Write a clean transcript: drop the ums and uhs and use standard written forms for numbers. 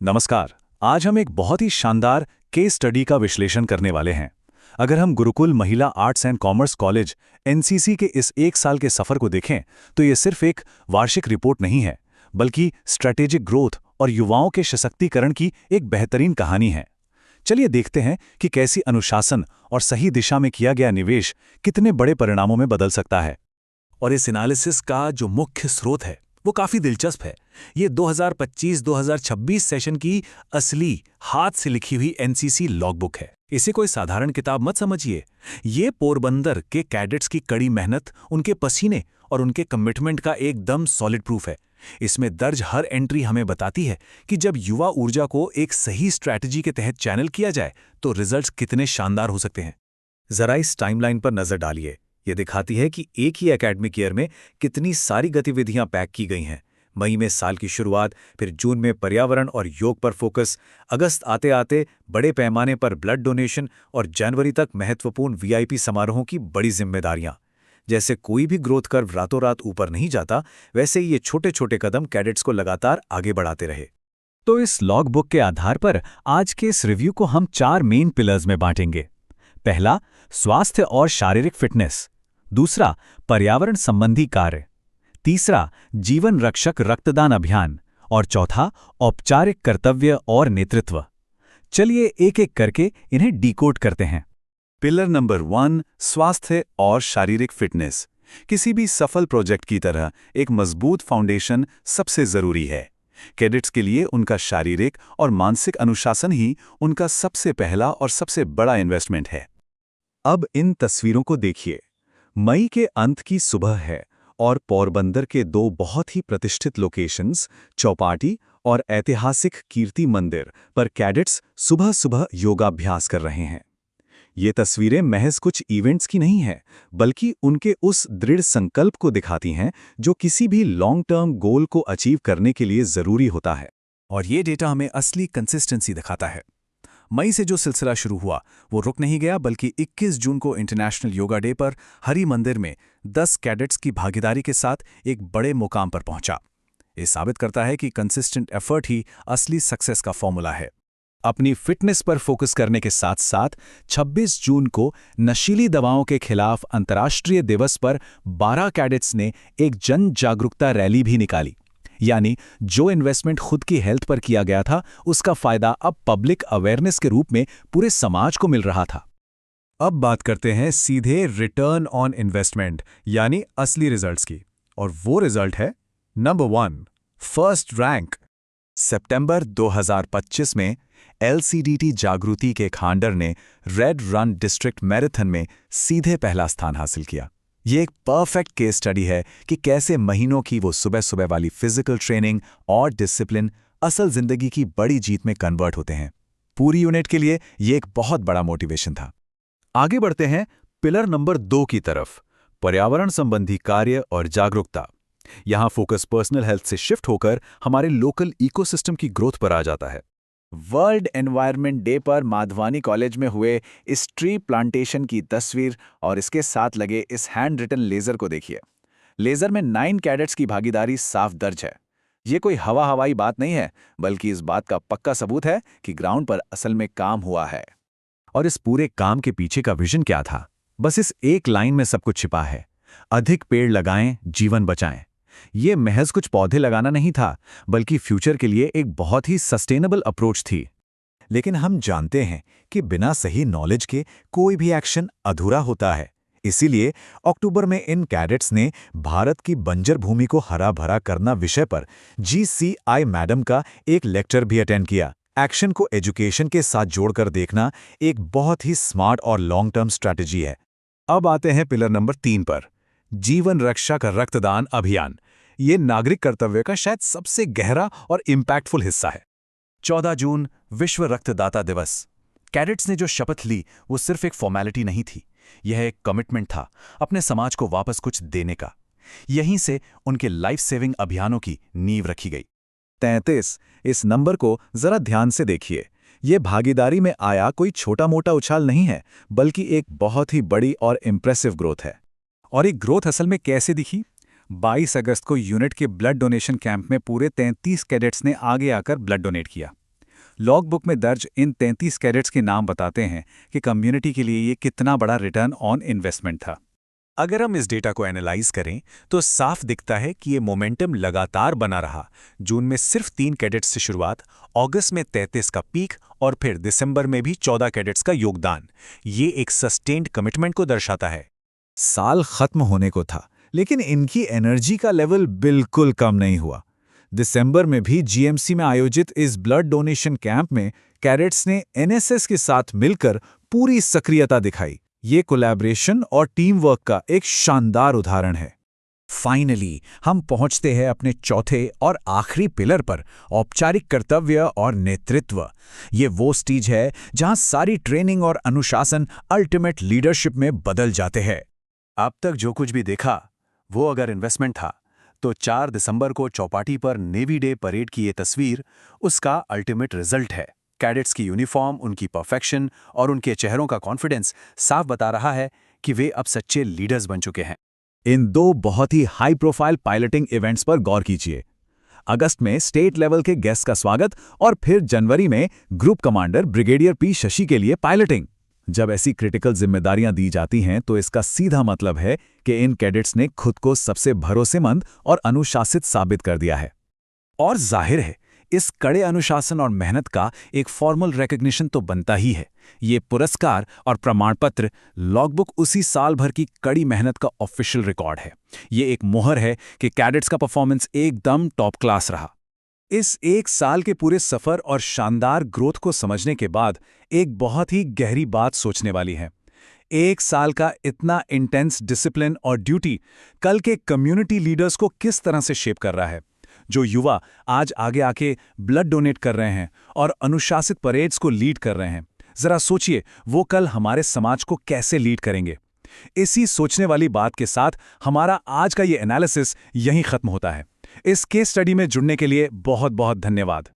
नमस्कार। आज हम एक बहुत ही शानदार केस स्टडी का विश्लेषण करने वाले हैं। अगर हम गुरुकुल महिला arts and commerce college NCC के इस एक साल के सफर को देखें तो ये सिर्फ एक वार्षिक रिपोर्ट नहीं है, बल्कि स्ट्रैटेजिक ग्रोथ और युवाओं के सशक्तिकरण की एक बेहतरीन कहानी है। चलिए देखते हैं कि कैसी अनुशासन और सही दिशा में किया गया निवेश कितने बड़े परिणामों में बदल सकता है। और इस एनालिसिस का जो मुख्य स्रोत है वो काफी दिलचस्प है। ये 2025-2026 सेशन की असली हाथ से लिखी हुई एनसीसी लॉगबुक है। इसे कोई साधारण किताब मत समझिए। ये पोरबंदर के कैडेट्स की कड़ी मेहनत, उनके पसीने और उनके कमिटमेंट का एकदम सॉलिड प्रूफ है। इसमें दर्ज हर एंट्री हमें बताती है कि जब युवा ऊर्जा को एक सही स्ट्रैटेजी के तहत चैनल किया जाए तो रिजल्ट्स कितने शानदार हो सकते हैं। जरा इस टाइमलाइन पर नजर डालिए। ये दिखाती है कि एक ही एकेडमिक ईयर में कितनी सारी गतिविधियां पैक की गई हैं। मई में साल की शुरुआत, फिर जून में पर्यावरण और योग पर फोकस, अगस्त आते आते बड़े पैमाने पर ब्लड डोनेशन और जनवरी तक महत्वपूर्ण वीआईपी समारोहों की बड़ी जिम्मेदारियां। जैसे कोई भी ग्रोथ कर्व रातों रात ऊपर नहीं जाता, वैसे ही ये छोटे छोटे कदम कैडेट्स को लगातार आगे बढ़ाते रहे। तो इस लॉग बुक के आधार पर आज के इस रिव्यू को हम 4 मेन पिलर्स में बांटेंगे। पहला, स्वास्थ्य और शारीरिक फिटनेस। दूसरा, पर्यावरण संबंधी कार्य। तीसरा, जीवन रक्षक रक्तदान अभियान। और चौथा, औपचारिक कर्तव्य और नेतृत्व। चलिए एक एक करके इन्हें डिकोड करते हैं। पिलर नंबर 1, स्वास्थ्य और शारीरिक फिटनेस। किसी भी सफल प्रोजेक्ट की तरह एक मजबूत फाउंडेशन सबसे जरूरी है। कैडेट्स के लिए उनका शारीरिक और मानसिक अनुशासन ही उनका सबसे पहला और सबसे बड़ा इन्वेस्टमेंट है। अब इन तस्वीरों को देखिए। मई के अंत की सुबह है और पोरबंदर के 2 बहुत ही प्रतिष्ठित लोकेशंस, चौपाटी और ऐतिहासिक कीर्ति मंदिर पर कैडेट्स सुबह सुबह योगाभ्यास कर रहे हैं। ये तस्वीरें महज कुछ इवेंट्स की नहीं हैं, बल्कि उनके उस दृढ़ संकल्प को दिखाती हैं जो किसी भी लॉन्ग टर्म गोल को अचीव करने के लिए जरूरी होता है। और ये डेटा हमें असली कंसिस्टेंसी दिखाता है। मई से जो सिलसिला शुरू हुआ वो रुक नहीं गया, बल्कि 21 जून को इंटरनेशनल योगा डे पर हरि मंदिर में 10 कैडेट्स की भागीदारी के साथ एक बड़े मुकाम पर पहुंचा। ये साबित करता है कि कंसिस्टेंट एफर्ट ही असली सक्सेस का फॉर्मूला है। अपनी फिटनेस पर फोकस करने के साथ साथ 26 जून को नशीली दवाओं के खिलाफ अंतर्राष्ट्रीय दिवस पर 12 कैडेट्स ने एक जन जागरूकता रैली भी निकाली। यानी जो इन्वेस्टमेंट खुद की हेल्थ पर किया गया था, उसका फायदा अब पब्लिक अवेयरनेस के रूप में पूरे समाज को मिल रहा था। अब बात करते हैं सीधे रिटर्न ऑन इन्वेस्टमेंट यानी असली रिजल्ट्स की। और वो रिजल्ट है नंबर 1, फर्स्ट रैंक। सितंबर 2025 में एलसीडीटी जागृति के खांडर ने रेड रन डिस्ट्रिक्ट मैराथन में सीधे पहला स्थान हासिल किया। ये एक परफेक्ट केस स्टडी है कि कैसे महीनों की वो सुबह सुबह वाली फिजिकल ट्रेनिंग और डिसिप्लिन असल जिंदगी की बड़ी जीत में कन्वर्ट होते हैं। पूरी यूनिट के लिए ये एक बहुत बड़ा मोटिवेशन था। आगे बढ़ते हैं पिलर नंबर 2 की तरफ, पर्यावरण संबंधी कार्य और जागरूकता। यहां फोकस पर्सनल हेल्थ से शिफ्ट होकर हमारे लोकल इकोसिस्टम की ग्रोथ पर आ जाता है। वर्ल्ड एनवायरनमेंट डे पर माधवानी कॉलेज में हुए इस ट्री प्लांटेशन की तस्वीर और इसके साथ लगे इस हैंड रिटन लेजर को देखिए। लेजर में 9 कैडेट्स की भागीदारी साफ दर्ज है। ये कोई हवा हवाई बात नहीं है, बल्कि इस बात का पक्का सबूत है कि ग्राउंड पर असल में काम हुआ है। और इस पूरे काम के पीछे का विजन क्या था? बस इस एक लाइन में सब कुछ छिपा है। अधिक पेड़ लगाएं, जीवन बचाएं। ये महज कुछ पौधे लगाना नहीं था, बल्कि फ्यूचर के लिए एक बहुत ही सस्टेनेबल अप्रोच थी। लेकिन हम जानते हैं कि बिना सही नॉलेज के कोई भी एक्शन अधूरा होता है। इसीलिए अक्टूबर में इन कैडेट्स ने भारत की बंजर भूमि को हरा भरा करना विषय पर जीसीआई मैडम का एक लेक्चर भी अटेंड किया। एक्शन को एजुकेशन के साथ जोड़कर देखना एक बहुत ही स्मार्ट और लॉन्ग टर्म स्ट्रैटेजी है। अब आते हैं पिलर नंबर 3 पर, जीवन रक्षा का रक्तदान अभियान। ये नागरिक कर्तव्य का शायद सबसे गहरा और इम्पैक्टफुल हिस्सा है। 14 जून विश्व रक्तदाता दिवस। कैडेट्स ने जो शपथ ली वो सिर्फ एक फॉर्मेलिटी नहीं थी, यह एक कमिटमेंट था अपने समाज को वापस कुछ देने का। यहीं से उनके लाइफ सेविंग अभियानों की नींव रखी गई। 33, इस नंबर को जरा ध्यान से देखिए। ये भागीदारी में आया कोई छोटा मोटा उछाल नहीं है, बल्कि एक बहुत ही बड़ी और इंप्रेसिव ग्रोथ है। और ये ग्रोथ असल में कैसे दिखी? 22 अगस्त को यूनिट के ब्लड डोनेशन कैंप में पूरे 33 कैडेट्स ने आगे आकर ब्लड डोनेट किया। लॉग बुक में दर्ज इन 33 कैडेट्स के नाम बताते हैं कि कम्युनिटी के लिए ये कितना बड़ा रिटर्न ऑन इन्वेस्टमेंट था। अगर हम इस डेटा को एनालाइज करें तो साफ दिखता है कि ये मोमेंटम लगातार बना रहा। जून में सिर्फ 3 कैडेट्स से शुरुआत, अगस्त में 33 का पीक और फिर दिसंबर में भी 14 कैडेट्स का योगदान। ये एक सस्टेन्ड कमिटमेंट को दर्शाता है। साल खत्म होने को था, लेकिन इनकी एनर्जी का लेवल बिल्कुल कम नहीं हुआ। दिसंबर में भी जीएमसी में आयोजित इस ब्लड डोनेशन कैंप में कैडेट्स ने एनएसएस के साथ मिलकर पूरी सक्रियता दिखाई। ये कोलैबोरेशन और टीम वर्क का एक शानदार उदाहरण है। फाइनली हम पहुंचते हैं अपने चौथे और आखिरी पिलर पर, औपचारिक कर्तव्य और नेतृत्व। ये वो स्टेज है जहां सारी ट्रेनिंग और अनुशासन अल्टीमेट लीडरशिप में बदल जाते हैं। अब तक जो कुछ भी देखा वो अगर इन्वेस्टमेंट था, तो 4 दिसंबर को चौपाटी पर नेवी डे परेड की ये तस्वीर उसका अल्टीमेट रिजल्ट है। कैडेट्स की यूनिफॉर्म, उनकी परफेक्शन और उनके चेहरों का कॉन्फिडेंस साफ बता रहा है कि वे अब सच्चे लीडर्स बन चुके हैं। इन 2 बहुत ही हाई प्रोफाइल पायलटिंग इवेंट्स पर गौर कीजिए। अगस्त में स्टेट लेवल के गेस्ट का स्वागत और फिर जनवरी में group commander brigadier P Shashi के लिए पायलटिंग। जब ऐसी क्रिटिकल जिम्मेदारियां दी जाती हैं तो इसका सीधा मतलब है कि इन कैडेट्स ने खुद को सबसे भरोसेमंद और अनुशासित साबित कर दिया है। और जाहिर है, इस कड़े अनुशासन और मेहनत का एक फॉर्मल रिकॉग्निशन तो बनता ही है। ये पुरस्कार और प्रमाण पत्र लॉगबुक उसी साल भर की कड़ी मेहनत का ऑफिशियल रिकॉर्ड है। ये एक मोहर है कि कैडेट्स का परफॉर्मेंस एकदम टॉप क्लास रहा। इस 1 साल के पूरे सफर और शानदार ग्रोथ को समझने के बाद एक बहुत ही गहरी बात सोचने वाली है। 1 साल का इतना इंटेंस डिसिप्लिन और ड्यूटी कल के कम्युनिटी लीडर्स को किस तरह से शेप कर रहा है। जो युवा आज आगे आके ब्लड डोनेट कर रहे हैं और अनुशासित परेड्स को लीड कर रहे हैं, जरा सोचिए वो कल हमारे समाज को कैसे लीड करेंगे। इसी सोचने वाली बात के साथ हमारा आज का ये एनालिसिस यहीं खत्म होता है। इस केस स्टडी में जुड़ने के लिए बहुत बहुत धन्यवाद।